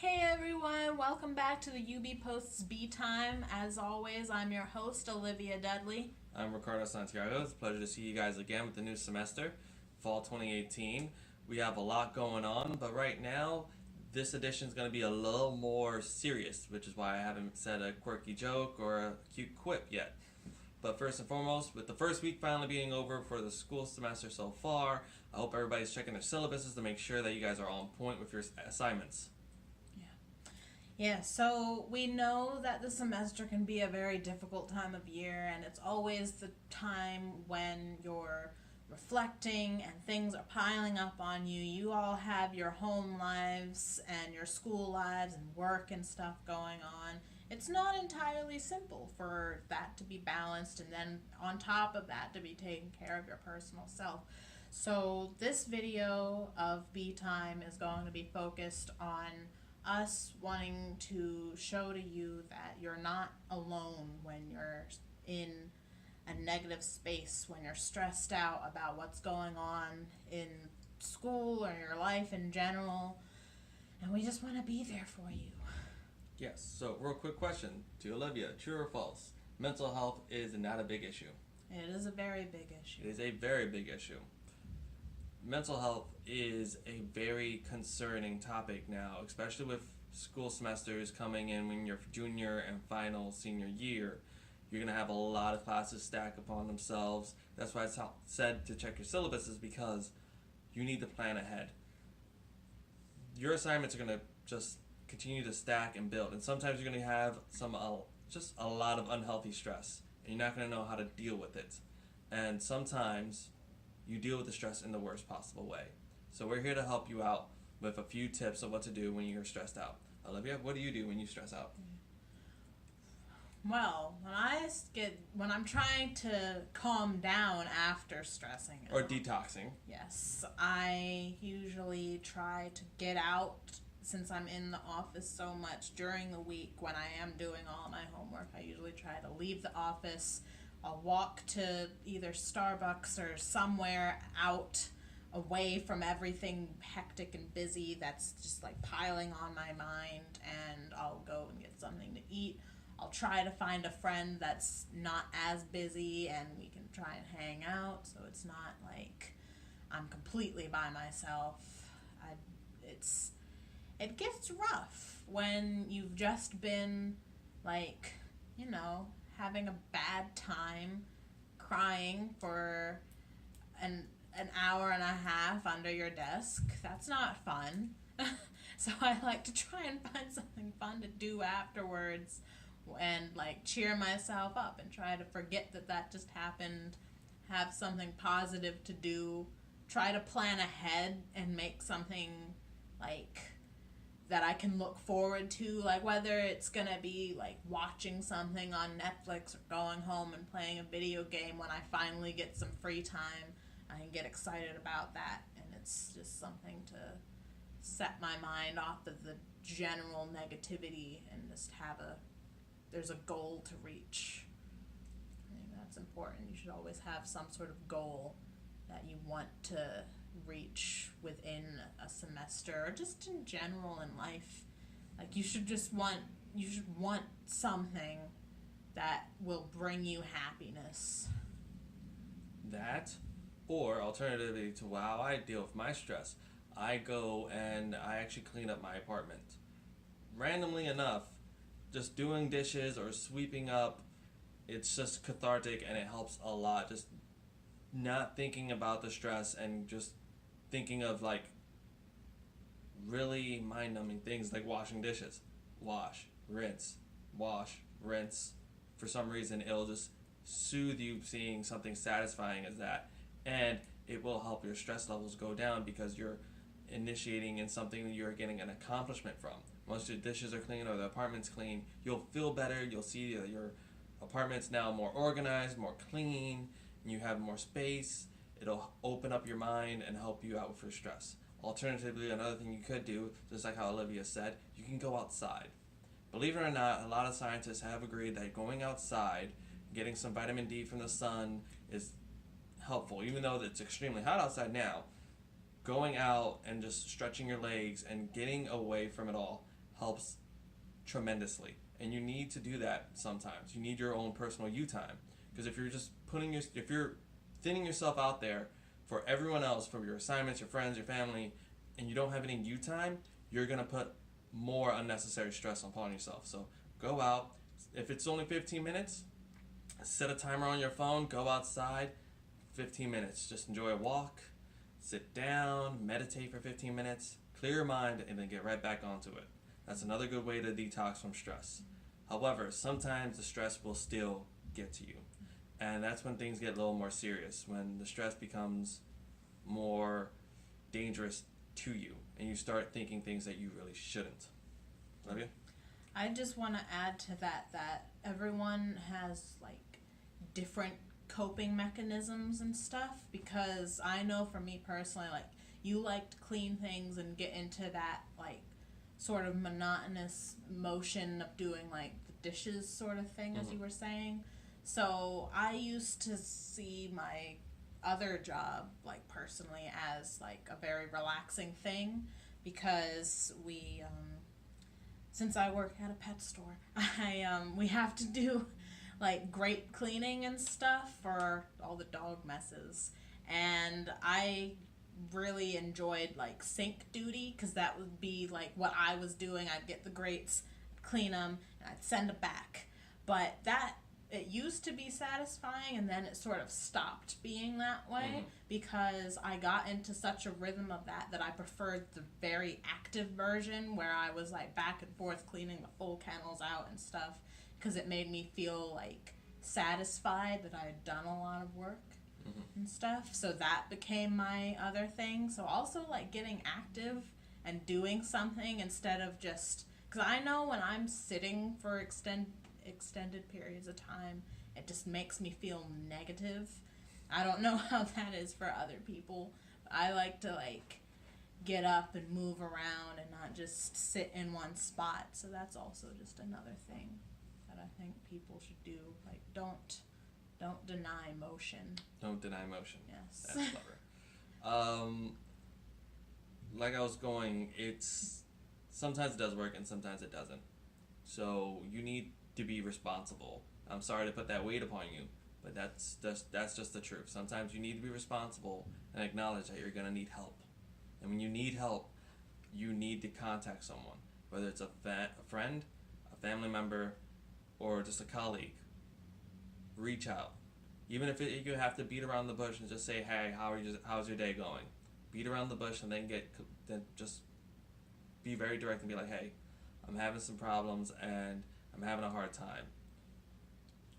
Hey everyone, welcome back to the UB Post's BeeTime. As always, I'm your host, Olivia Dudley. I'm Ricardo Santiago. It's a pleasure to see you guys again with the new semester, fall 2018. We have a lot going on, but right now, this edition is going to be a little more serious, which is why I haven't said a quirky joke or a cute quip yet. But first and foremost, with the first week finally being over for the school semester so far, I hope everybody's checking their syllabuses to make sure that you guys are on point with your assignments. Yeah, so we know that the semester can be a very difficult time of year, and it's always the time when you're reflecting and things are piling up on you. You all have your home lives and your school lives and work and stuff going on. It's not entirely simple for that to be balanced, and then on top of that, to be taking care of your personal self. So, this video of BeeTime is going to be focused on us wanting to show to you that you're not alone when you're in a negative space, when you're stressed out about what's going on in school or your life in general, and we just want to be there for you. Yes, so real quick question to Olivia, true or false? Mental health is not a big issue. It is a very big issue. It is a very big issue. Mental health is a very concerning topic now, especially with school semesters coming in when you're junior and final senior year. You're going to have a lot of classes stack upon themselves. That's why it's said to check your syllabuses, because you need to plan ahead. Your assignments are going to just continue to stack and build, and sometimes you're going to have just a lot of unhealthy stress, and you're not going to know how to deal with it. And sometimes you deal with the stress in the worst possible way. So we're here to help you out with a few tips of what to do when you're stressed out. Olivia, what do you do when you stress out? Well, when I'm trying to calm down after stressing Or out, detoxing. yes, I usually try to get out. Since I'm in the office so much during the week when I am doing all my homework, I usually try to leave the office. I'll walk to either Starbucks or somewhere out away from everything hectic and busy that's just like piling on my mind, and I'll go and get something to eat. I'll try to find a friend that's not as busy and we can try and hang out, so it's not like I'm completely by myself. It gets rough when you've just been like, having a bad time crying for an hour and a half under your desk. That's not fun. So I like to try and find something fun to do afterwards and like cheer myself up and try to forget that just happened, have something positive to do, try to plan ahead and make something like that I can look forward to, like whether it's gonna be like watching something on Netflix or going home and playing a video game. When I finally get some free time, I can get excited about that, and it's just something to set my mind off of the general negativity and just there's a goal to reach. I think that's important. You should always have some sort of goal that you want to reach within a semester, or just in general in life. Like you should want something that will bring you happiness. That, or alternatively to how I deal with my stress, I go and I actually clean up my apartment. Randomly enough, just doing dishes or sweeping up, it's just cathartic and it helps a lot. Just not thinking about the stress and just thinking of like really mind-numbing things like washing dishes. Wash, rinse, wash, rinse. For some reason, it'll just soothe you seeing something satisfying as that, and it will help your stress levels go down because you're initiating in something that you're getting an accomplishment from. Once your dishes are clean or the apartment's clean, you'll feel better. You'll see that your apartment's now more organized, more clean, and you have more space. It'll open up your mind and help you out with your stress. Alternatively, another thing you could do, just like how Olivia said, you can go outside. Believe it or not, a lot of scientists have agreed that going outside, getting some vitamin D from the sun is helpful. Even though it's extremely hot outside now, going out and just stretching your legs and getting away from it all helps tremendously. And you need to do that sometimes. You need your own personal you time. Because if you're just if you're thinning yourself out there for everyone else, for your assignments, your friends, your family, and you don't have any you time, you're going to put more unnecessary stress upon yourself. So go out. If it's only 15 minutes, set a timer on your phone, go outside, 15 minutes. Just enjoy a walk, sit down, meditate for 15 minutes, clear your mind, and then get right back onto it. That's another good way to detox from stress. However, sometimes the stress will still get to you. And that's when things get a little more serious, when the stress becomes more dangerous to you and you start thinking things that you really shouldn't. Olivia? I just want to add to that everyone has like different coping mechanisms and stuff, because I know for me personally, like, you like to clean things and get into that like sort of monotonous motion of doing like the dishes sort of thing, as you were saying. So I used to see my other job, like personally, as like a very relaxing thing, because since I work at a pet store, we have to do like grate cleaning and stuff for all the dog messes, and I really enjoyed like sink duty, because that would be like what I was doing. I'd get the grates, clean them, and I'd send it back. But it used to be satisfying, and then it sort of stopped being that way, because I got into such a rhythm of that I preferred the very active version, where I was like back and forth cleaning the full kennels out and stuff, because it made me feel like satisfied that I had done a lot of work and stuff. So that became my other thing. So also like getting active and doing something instead of just, because I know when I'm sitting for extended periods of time, it just makes me feel negative. I don't know how that is for other people, but I like to like get up and move around and not just sit in one spot. So that's also just another thing that I think people should do. Like, don't deny motion. Don't deny motion. Yes. That's clever. Like I was going, sometimes it does work and sometimes it doesn't. So you need to be responsible. I'm sorry to put that weight upon you, but that's just the truth. Sometimes you need to be responsible and acknowledge that you're gonna need help. And when you need help, you need to contact someone, whether it's a friend, a family member, or just a colleague. Reach out. Even if you have to beat around the bush and just say, hey, how's your day going? Beat around the bush and then just be very direct and be like, hey, I'm having some problems and I'm having a hard time.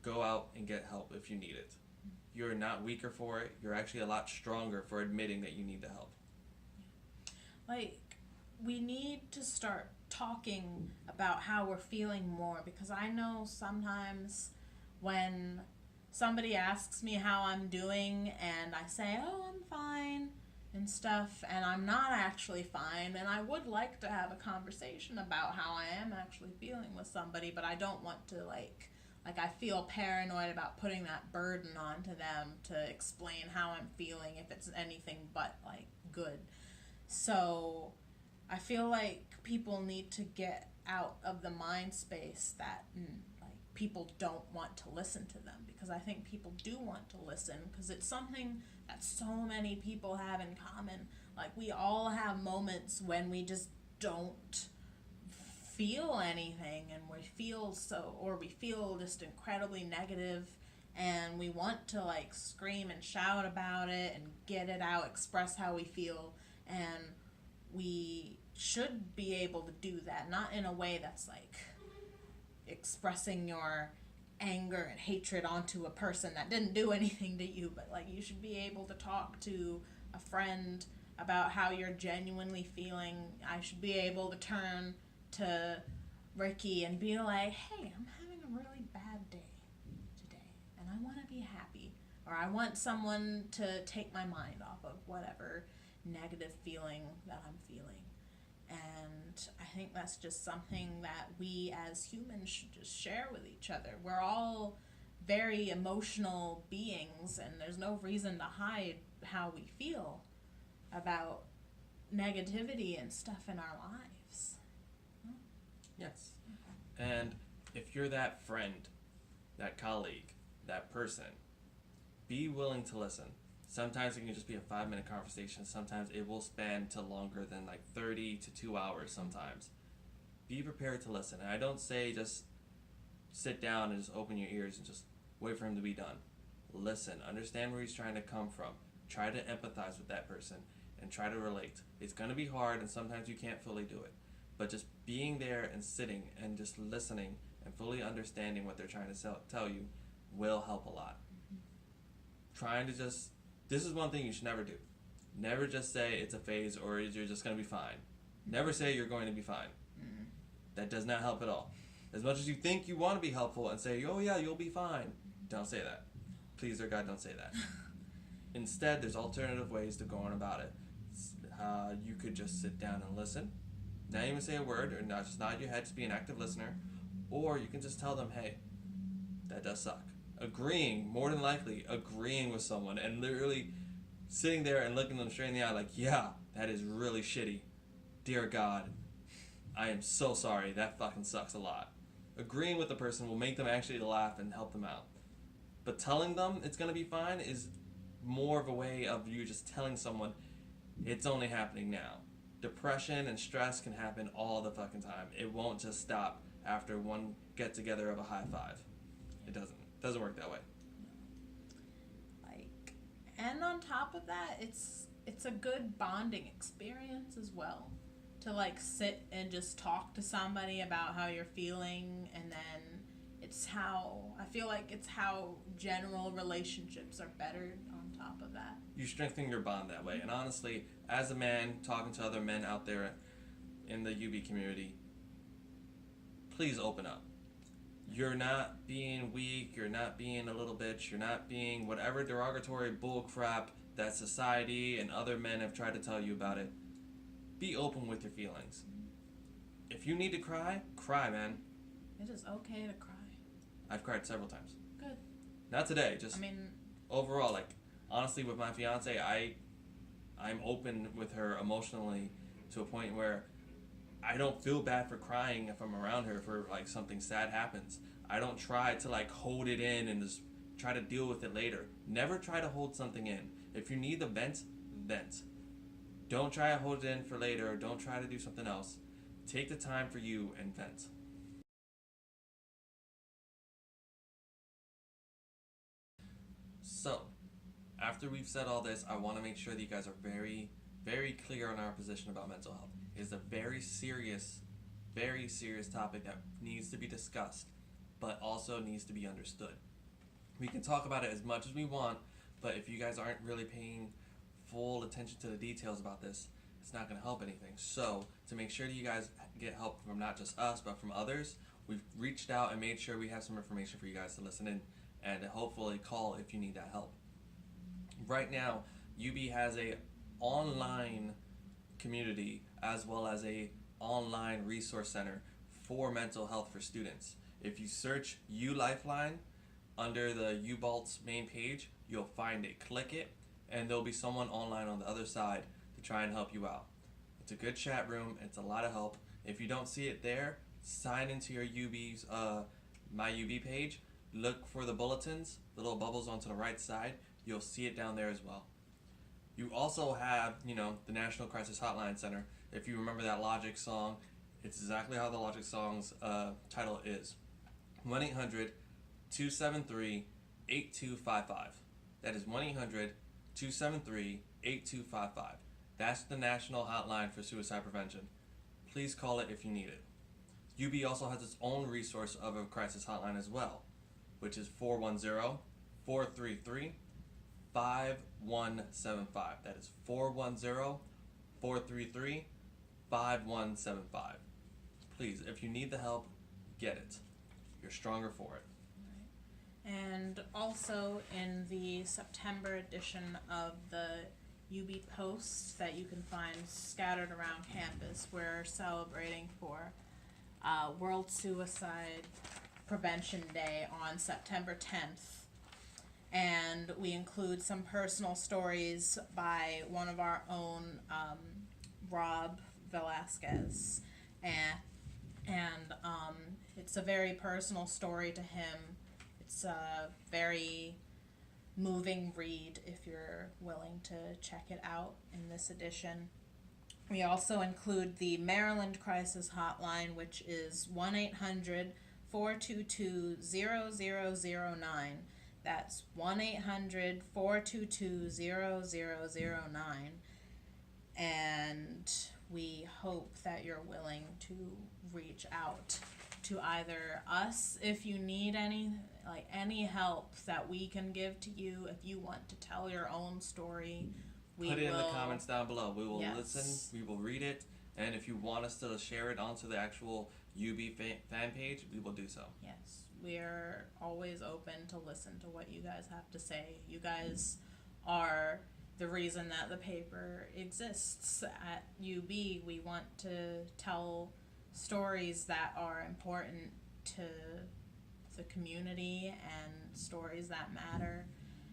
Go out and get help if you need it. You're not weaker for it. You're actually a lot stronger for admitting that you need the help. Like, we need to start talking about how we're feeling more, because I know sometimes when somebody asks me how I'm doing and I say, oh, I'm fine and stuff, and I'm not actually fine, and I would like to have a conversation about how I am actually feeling with somebody, but I don't want to like I feel paranoid about putting that burden onto them to explain how I'm feeling if it's anything but like good. So I feel like people need to get out of the mind space that like people don't want to listen to them, because I think people do want to listen, because it's something that so many people have in common. Like, we all have moments when we just don't feel anything, and we feel just incredibly negative, and we want to like scream and shout about it and get it out, express how we feel, and we should be able to do that, not in a way that's like expressing your anger and hatred onto a person that didn't do anything to you, but like you should be able to talk to a friend about how you're genuinely feeling. I should be able to turn to Ricky and be like, hey, I'm having a really bad day today and I want to be happy, or I want someone to take my mind off of whatever negative feeling that I'm feeling. And I think that's just something that we as humans should just share with each other. We're all very emotional beings, and there's no reason to hide how we feel about negativity and stuff in our lives. Yes. And if you're that friend, that colleague, that person, be willing to listen. Sometimes it can just be a 5 minute conversation. Sometimes it will span to longer than like 30 to 2 hours sometimes. Be prepared to listen. And I don't say just sit down and just open your ears and just wait for him to be done. Listen. Understand where he's trying to come from. Try to empathize with that person and try to relate. It's going to be hard and sometimes you can't fully do it. But just being there and sitting and just listening and fully understanding what they're trying to tell you will help a lot. Trying to just, this is one thing you should never do. Never just say it's a phase or you're just going to be fine. Never say you're going to be fine. That does not help at all. As much as you think you want to be helpful and say, oh yeah, you'll be fine, don't say that. Please, dear God, don't say that. Instead, there's alternative ways to go on about it. You could just sit down and listen. Not even say a word, or not just nod your head, just be an active listener. Or you can just tell them, hey, that does suck. Agreeing, more than likely, agreeing with someone and literally sitting there and looking them straight in the eye like, yeah, that is really shitty. Dear God, I am so sorry. That fucking sucks a lot. Agreeing with the person will make them actually laugh and help them out. But telling them it's going to be fine is more of a way of you just telling someone it's only happening now. Depression and stress can happen all the fucking time. It won't just stop after one get together of a high five. It doesn't work that way. Like, and on top of that, it's a good bonding experience as well. To like sit and just talk to somebody about how you're feeling, and then I feel like it's how general relationships are bettered on top of that. You strengthen your bond that way. And honestly, as a man talking to other men out there in the UB community, please open up. You're not being weak, you're not being a little bitch, you're not being whatever derogatory bullcrap that society and other men have tried to tell you about it. Be open with your feelings. If you need to cry, cry, man. It is okay to cry. I've cried several times. Good. Not today, just overall, like, honestly, with my fiance, I'm open with her emotionally to a point where I don't feel bad for crying if I'm around her for like something sad happens. I don't try to like hold it in and just try to deal with it later. Never try to hold something in. If you need to vent, vent. Don't try to hold it in for later, or don't try to do something else. Take the time for you and vent. So, after we've said all this, I want to make sure that you guys are very, very clear on our position about mental health. It is a very serious topic that needs to be discussed, but also needs to be understood. We can talk about it as much as we want, but if you guys aren't really paying full attention to the details about this, it's not going to help anything. So, to make sure that you guys get help from not just us, but from others, we've reached out and made sure we have some information for you guys to listen in and hopefully call if you need that help. Right now, UB has a online community as well as a online resource center for mental health for students. If you search U Lifeline under the UBALT's main page, you'll find it. Click it, and there'll be someone online on the other side to try and help you out. It's a good chat room. It's a lot of help. If you don't see it there, sign into your UB's My UB page. Look for the bulletins, the little bubbles onto the right side. You'll see it down there as well. You also have, the National Crisis Hotline Center. If you remember that Logic song, it's exactly how the Logic song's title is. 1-800-273-8255. That is 1-800-273-8255. That's the national hotline for suicide prevention. Please call it if you need it. UB also has its own resource of a crisis hotline as well, which is 410-433-5175. That is 410-433-5175. Please, if you need the help, get it. You're stronger for it. And also in the September edition of the UB Post that you can find scattered around campus, we're celebrating for World Suicide Prevention Day on September 10th. And we include some personal stories by one of our own, Rob Velasquez. and it's a very personal story to him. It's a very moving read if you're willing to check it out in this edition. We also include the Maryland Crisis Hotline, which is 1-800-422-0009. That's 1-800-422-0009. And we hope that you're willing to reach out to either us if you need any help that we can give to you. If you want to tell your own story, we Put it will, in the comments down below. We will yes. listen, we will read it, and if you want us to share it onto the actual UB fan page, we will do so. Yes, we're always open to listen to what you guys have to say. You guys are the reason that the paper exists at UB. We want to tell stories that are important to the community and stories that matter,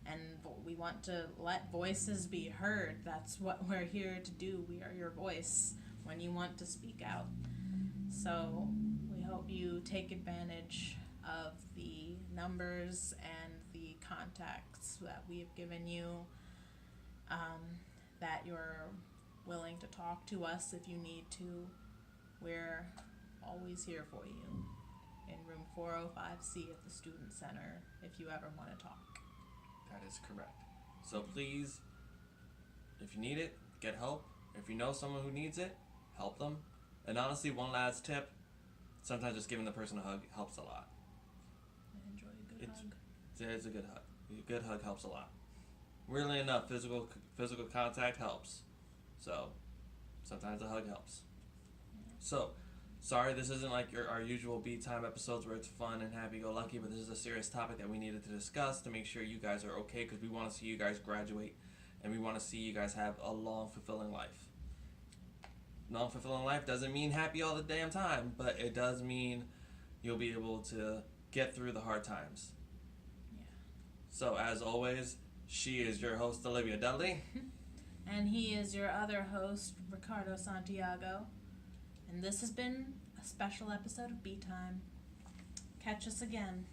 and we want to let voices be heard. That's what we're here to do. We are your voice when you want to speak out. So we hope you take advantage of the numbers and the contacts that we have given you, that you're willing to talk to us if you need to. We're always here for you in room 405C at the Student Center if you ever want to talk. That is correct. So please, if you need it, get help. If you know someone who needs it, help them. And honestly, one last tip, sometimes just giving the person a hug helps a lot. I enjoy a good hug. It's a good hug. A good hug helps a lot. Weirdly enough, physical contact helps. So sometimes a hug helps. So, sorry this isn't like our usual BeeTime episodes where it's fun and happy-go-lucky, but this is a serious topic that we needed to discuss to make sure you guys are okay, because we want to see you guys graduate, and we want to see you guys have a long, fulfilling life. Long, fulfilling life doesn't mean happy all the damn time, but it does mean you'll be able to get through the hard times. Yeah. So, as always, she is your host, Olivia Dudley. And he is your other host, Ricardo Santiago. And this has been a special episode of BeeTime. Catch us again.